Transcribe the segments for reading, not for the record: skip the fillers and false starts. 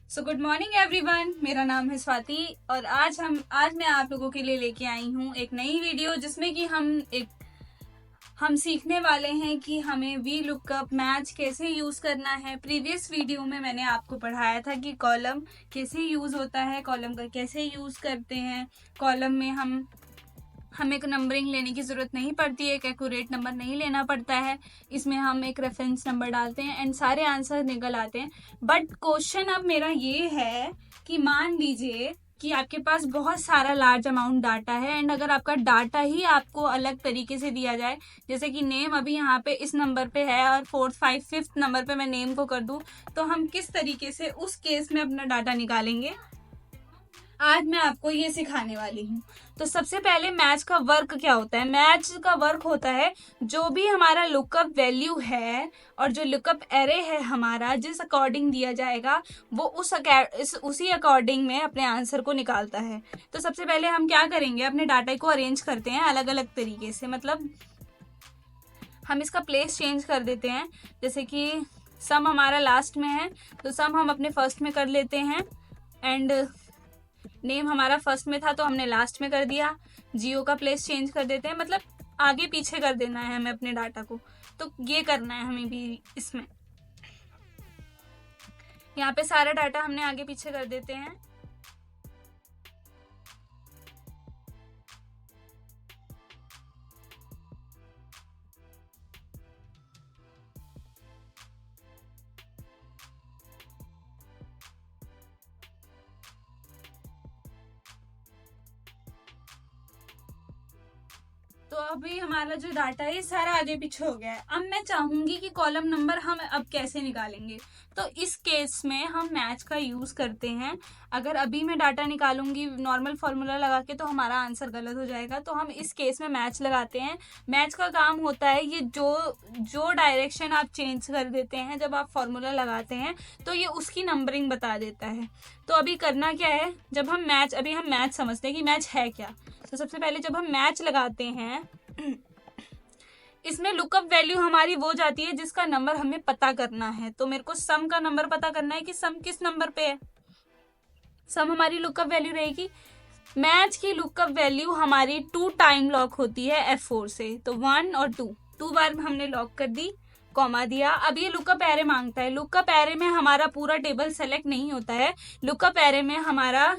So good morning everyone, मेरा नाम है स्वाति और आज मैं आप लोगों के लिए लेके आई हूँ एक नई वीडियो जिसमें कि हम सीखने वाले हैं कि हमें वी लुकअप मैच कैसे यूज़ करना है। प्रीवियस वीडियो में मैंने आपको पढ़ाया था कि कॉलम कैसे यूज़ होता है, कॉलम का कैसे यूज़ करते हैं। कॉलम में हमें एक नंबरिंग लेने की ज़रूरत नहीं पड़ती है, एक एक्यूरेट नंबर नहीं लेना पड़ता है। इसमें हम एक रेफरेंस नंबर डालते हैं एंड सारे आंसर निकल आते हैं। बट क्वेश्चन अब मेरा ये है कि मान लीजिए कि आपके पास बहुत सारा लार्ज अमाउंट डाटा है एंड अगर आपका डाटा ही आपको अलग तरीके से दिया जाए, जैसे कि नेम अभी यहाँ पे इस नंबर पे है और 4th 5th 5th नंबर पे मैं नेम को कर दूँ, तो हम किस तरीके से उस केस में अपना डाटा निकालेंगे, आज मैं आपको ये सिखाने वाली हूँ। तो सबसे पहले मैच का वर्क क्या होता है। मैच का वर्क होता है जो भी हमारा लुकअप वैल्यू है और जो लुकअप एरे है हमारा, जिस अकॉर्डिंग दिया जाएगा वो उसी अकॉर्डिंग में अपने आंसर को निकालता है। तो सबसे पहले हम क्या करेंगे, अपने डाटा को अरेंज करते हैं अलग अलग तरीके से। मतलब हम इसका प्लेस चेंज कर देते हैं। जैसे कि सम हमारा लास्ट में है तो सम हम अपने फर्स्ट में कर लेते हैं एंड नेम हमारा फर्स्ट में था तो हमने लास्ट में कर दिया। जियो का प्लेस चेंज कर देते हैं, मतलब आगे पीछे कर देना है हमें अपने डाटा को। तो ये करना है हमें भी इसमें। यहाँ पे सारा डाटा हमने आगे पीछे कर देते हैं। तो अभी हमारा जो डाटा है सारा आगे पीछे हो गया है। अब मैं चाहूंगी कि कॉलम नंबर हम अब कैसे निकालेंगे। तो इस केस में हम मैच का यूज करते हैं। अगर अभी मैं डाटा निकालूंगी नॉर्मल फॉर्मूला लगा के तो हमारा आंसर गलत हो जाएगा, तो हम इस केस में मैच लगाते हैं। मैच का काम होता है ये जो डायरेक्शन आप चेंज कर देते हैं जब आप फॉर्मूला लगाते हैं तो ये उसकी नंबरिंग बता देता है। तो अभी करना क्या है, जब हम मैच समझते हैं कि मैच है क्या। तो सबसे पहले जब हम मैच लगाते हैं इसमें लुकअप वैल्यू हमारी वो जाती है जिसका नंबर हमें पता करना है। तो मेरे को सम का नंबर पता करना है कि सम किस नंबर पे है। सम हमारी लुकअप वैल्यू रहेगी। मैच की लुकअप वैल्यू हमारी 2 टाइम लॉक होती है F4 से। तो 1 और 2 बार हमने लॉक कर दी, कॉमा दिया। अब ये लुकअप एरे मांगता है। लुकअप एरे में हमारा पूरा टेबल सेलेक्ट नहीं होता है। लुकअप एरे में हमारा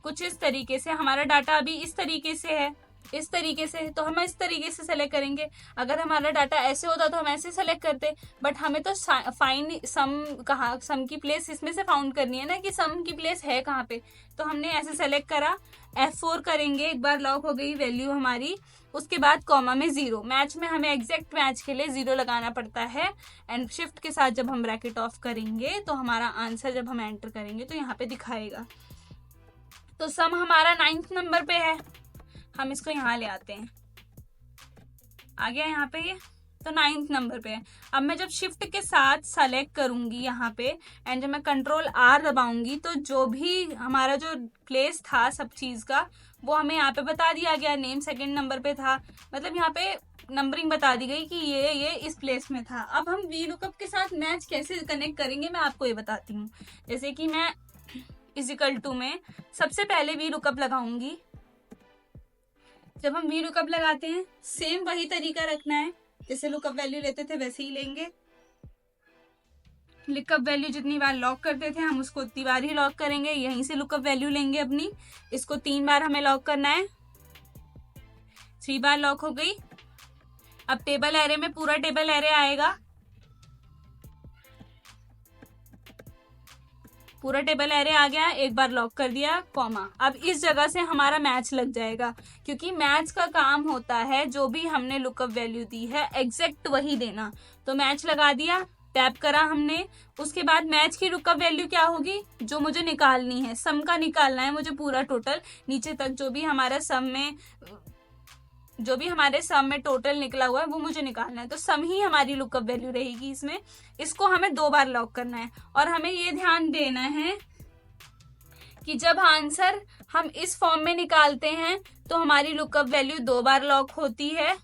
कुछ इस तरीके से, हमारा डाटा अभी इस तरीके से है, इस तरीके से, तो हम इस तरीके से सेलेक्ट करेंगे। अगर हमारा डाटा ऐसे होता तो हम ऐसे सेलेक्ट करते, बट हमें तो सम की प्लेस इसमें से फाउंड करनी है ना कि सम की प्लेस है कहाँ पे। तो हमने ऐसे सेलेक्ट करा, F4 करेंगे, एक बार लॉक हो गई वैल्यू हमारी। उसके बाद कॉमा में 0। मैच में हमें एग्जैक्ट मैच के लिए 0 लगाना पड़ता है एंड शिफ्ट के साथ जब हम ब्रैकेट ऑफ करेंगे तो हमारा आंसर जब हम एंटर करेंगे तो यहाँ पे दिखाएगा। तो सम हमारा 9th नंबर पे है, हम इसको यहाँ ले आते हैं। आ गया यहाँ पे ये, तो 9th नंबर पे है। अब मैं जब शिफ्ट के साथ सेलेक्ट करूंगी यहाँ पे एंड जब मैं कंट्रोल R दबाऊंगी तो जो भी हमारा जो प्लेस था सब चीज का वो हमें यहाँ पे बता दिया गया। नेम 2nd नंबर पे था, मतलब यहाँ पे नंबरिंग बता दी गई कि ये इस प्लेस में था। अब हम वी लुकअप के साथ मैच कैसे कनेक्ट करेंगे मैं आपको ये बताती हूँ। जैसे कि मैं = में सबसे पहले वी लुकअप लगाऊंगी। जब हम वी लुकअप लगाते हैं सेम वही तरीका रखना है, जैसे लुकअप वैल्यू लेते थे वैसे ही लेंगे। लुकअप वैल्यू जितनी बार लॉक करते थे हम उसको उतनी बार ही लॉक करेंगे। यहीं से लुकअप वैल्यू लेंगे अपनी, इसको 3 बार हमें लॉक करना है। 3 बार लॉक हो गई। अब टेबल एरे में पूरा टेबल एरे आएगा, पूरा टेबल एरे आ गया। एक बार लॉक कर दिया, कॉमा। अब इस जगह से हमारा मैच लग जाएगा, क्योंकि मैच का काम होता है जो भी हमने लुकअप वैल्यू दी है एग्जैक्ट वही देना। तो मैच लगा दिया, टैप करा हमने। उसके बाद मैच की लुकअप वैल्यू क्या होगी, जो मुझे निकालनी है, सम का निकालना है मुझे पूरा टोटल नीचे तक। जो भी हमारे सम में टोटल निकला हुआ है वो मुझे निकालना है। तो सम ही हमारी लुकअप वैल्यू रहेगी इसमें। इसको हमें 2 बार लॉक करना है और हमें ये ध्यान देना है कि जब आंसर हम इस फॉर्म में निकालते हैं तो हमारी लुकअप वैल्यू 2 बार लॉक होती है,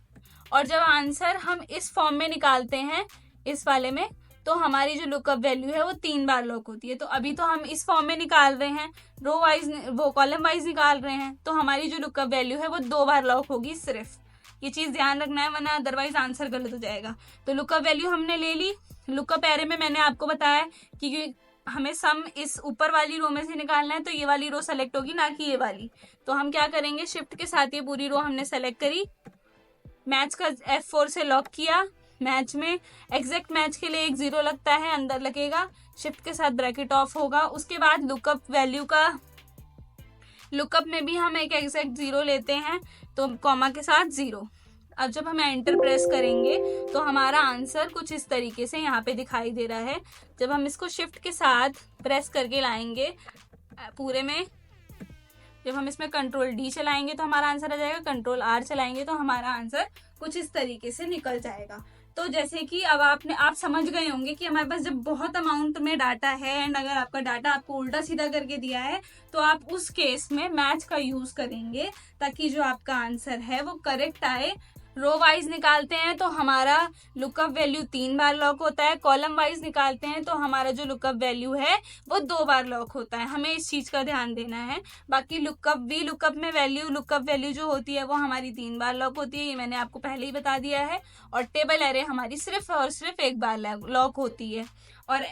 और जब आंसर हम इस फॉर्म में निकालते हैं इस वाले में तो हमारी जो लुकअप वैल्यू है वो 3 बार लॉक होती है। तो अभी तो हम इस फॉर्म में निकाल रहे हैं, रो वाइज वो कॉलम वाइज निकाल रहे हैं, तो हमारी जो लुकअप वैल्यू है वो 2 बार लॉक होगी सिर्फ। ये चीज ध्यान रखना है, वरना अदरवाइज आंसर गलत हो जाएगा। तो लुकअप वैल्यू हमने ले ली। लुकअप एरे में मैंने आपको बताया कि हमें सम इस ऊपर वाली रो में से निकालना है, तो ये वाली रो सेलेक्ट होगी, ना कि ये वाली। तो हम क्या करेंगे, शिफ्ट के साथ ये पूरी रो हमने सेलेक्ट करी, मैच का F4 से लॉक किया। मैच में एग्जैक्ट मैच के लिए एक 0 लगता है, अंदर लगेगा, शिफ्ट के साथ ब्रैकेट ऑफ होगा। उसके बाद लुकअप वैल्यू का, लुकअप में भी हम एक एग्जैक्ट 0 लेते हैं, तो कॉमा के साथ 0। अब जब हम एंटर प्रेस करेंगे तो हमारा आंसर कुछ इस तरीके से यहाँ पे दिखाई दे रहा है। जब हम इसको शिफ्ट के साथ प्रेस करके लाएंगे पूरे में, जब हम इसमें कंट्रोल D चलाएंगे तो हमारा आंसर आ जाएगा, कंट्रोल R चलाएंगे तो हमारा आंसर कुछ इस तरीके से निकल जाएगा। तो जैसे कि अब आप समझ गए होंगे कि हमारे पास जब बहुत अमाउंट में डाटा है एंड अगर आपका डाटा आपको उल्टा सीधा करके दिया है, तो आप उस केस में मैच का यूज करेंगे ताकि जो आपका आंसर है वो करेक्ट आए। रो वाइज निकालते हैं तो हमारा लुकअप वैल्यू 3 बार लॉक होता है, कॉलम वाइज निकालते हैं तो हमारा जो लुकअप वैल्यू है वो 2 बार लॉक होता है। हमें इस चीज का ध्यान देना है। बाकी लुकअप में लुकअप वैल्यू जो होती है वो हमारी 3 बार लॉक होती है, ये मैंने आपको पहले ही बता दिया है। और टेबल एरे हमारी सिर्फ और सिर्फ 1 बार लॉक होती है। और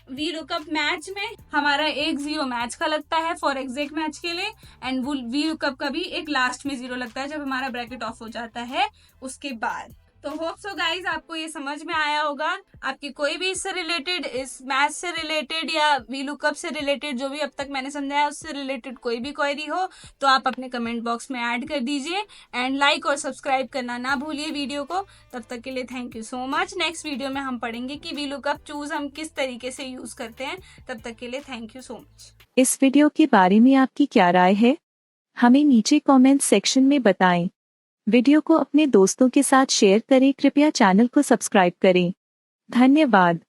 वी लुकअप मैच में हमारा एक 0 मैच का लगता है फॉर एग्जैक्ट मैच के लिए, एंड वी लुकअप का भी एक लास्ट में 0 लगता है जब हमारा ब्रैकेट ऑफ हो जाता है उसके बाद। तो होप सो गाइज आपको ये समझ में आया होगा। आपकी कोई भी इससे रिलेटेड, इस मैथ से रिलेटेड या वी लुकअप से रिलेटेड, जो भी अब तक मैंने समझाया उससे रिलेटेड कोई भी क्वेरी हो तो आप अपने कमेंट बॉक्स में ऐड कर दीजिए। एंड लाइक और सब्सक्राइब करना ना भूलिए वीडियो को। तब तक के लिए thank you so much. Next video में हम पढ़ेंगे कि वी लुकअप चूज हम किस तरीके से यूज करते हैं। तब तक के लिए थैंक यू सो मच। इस वीडियो के बारे में आपकी क्या राय है, हमें नीचे कमेंट सेक्शन में बताएं। वीडियो को अपने दोस्तों के साथ शेयर करें। कृपया चैनल को सब्सक्राइब करें। धन्यवाद।